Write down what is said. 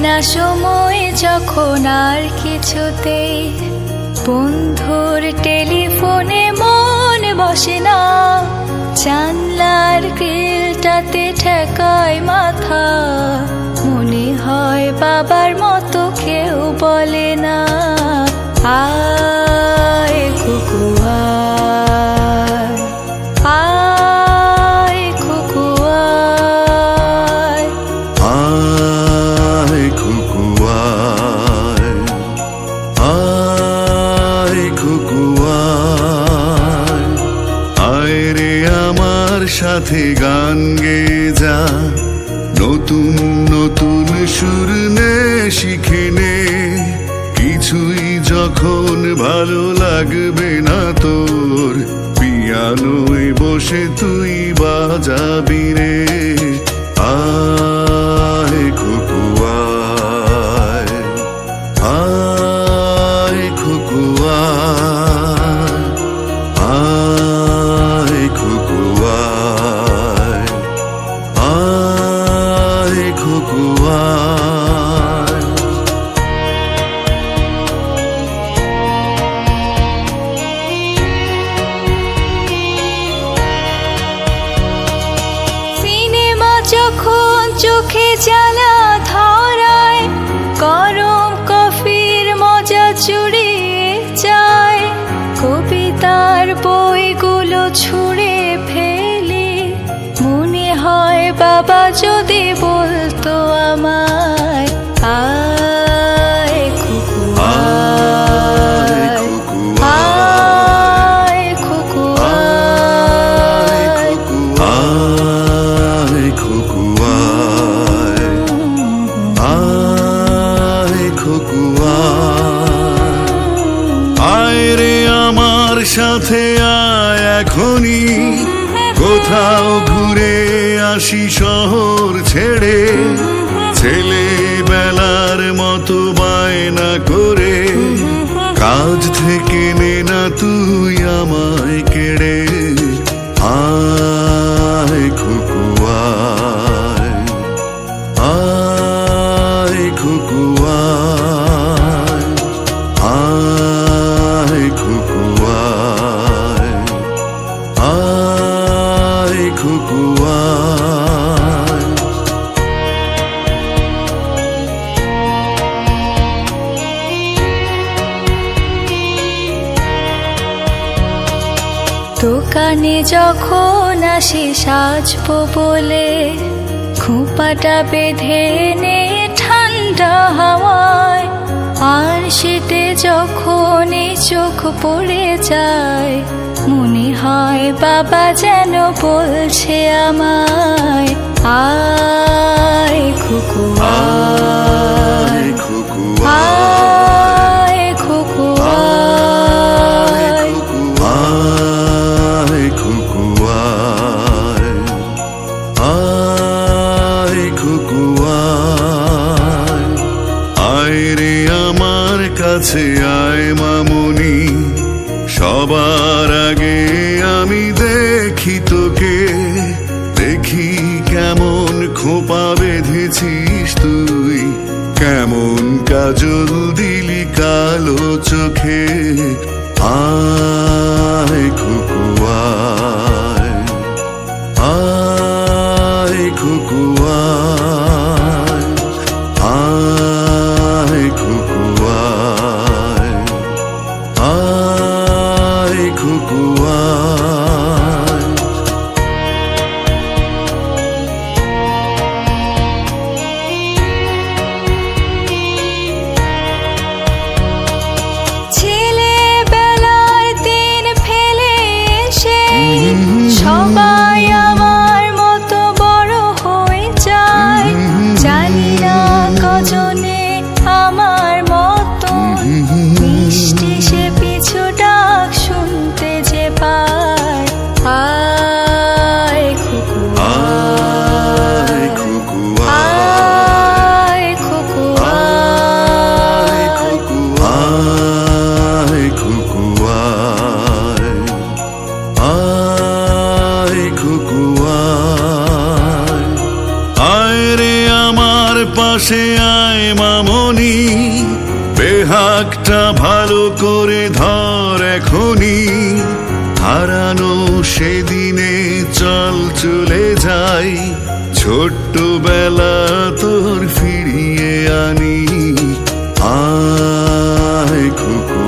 না সময় যখন আর কিছুতেই বন্ধুর টেলিফোনে মন বসে না, জানলার গ্রিলটাতে ঠেকায় মাথা, মনে হয় বাবার মতো কেউ বলে না, আয় কুকু আয়, আয় কুকু আয়, আয় কুকু আয়, আয় কুকু আয়, আয় রে আমার সাথে গান গেয়ে যা, নতুন নতুন সুর নে শিখে নে, কিছুই যখন ভালো লাগবে না তোর, পিয়ানোয় বসে তুই বাজাবি রে, আয় কুকু আয়, আয় কুকু আয়, আয় কুকু আয়, আয় কুকু আয়। সিনেমা যখন চোখে জ্বালা ধরায়, গরম কফির মজা চুরিয়ে যায়, কবিতার বইগুলো ছুঁড়ে ফেলি, মনে হয় বাবা যদি বলতো আমায়, আয় কুকু আয়, আয় কুকু আয়, আয় কুকু আয়, আয় কুকু আয়, আয় রে আমার সাথে আয় এখনই, কোথাও ঘুরে আসি শহর ছেড়ে, ছেলেবেলার মতো বায়না করে, কাজ থেকে নে না তুই আমায় কেড়ে, আয় কুকু আয়, আয় কুকু আয়, আয় কুকু আয়, আয় কুকু আয়। দোকানে যখন আসি সাজবো বলে, খোঁপাটা বেঁধে নে ঠান্ডা হাওয়ায়, আর শীতে যখন এই চোখ পড়ে যায়, মনে হয় বাবা যেন বলছে আমায়, আয় কুকু আয়, কুকু আয় কুকু আয়, আয় কুকু আয়, আয় কুকু আয়, আয় রে আমার কাছে আয় মামুনি, সবার আগে আমি দেখি তোকে, দেখি কেমন খোপা বেঁধেছিস তুই, কেমন কাজল দিলি কালো চোখে, আয় কুকু আয়, আয় কুকু আয়, আয় কুকু আয়, আয় কুকু আয়। ছেলেবেলায় দিন ফেলে আগটা ভালো করে ধর এখনই, হারানো সেদিনে চল চলে যাই, ছোট্টবেলা তোর ফিরিয়ে আনি। আয় খুকু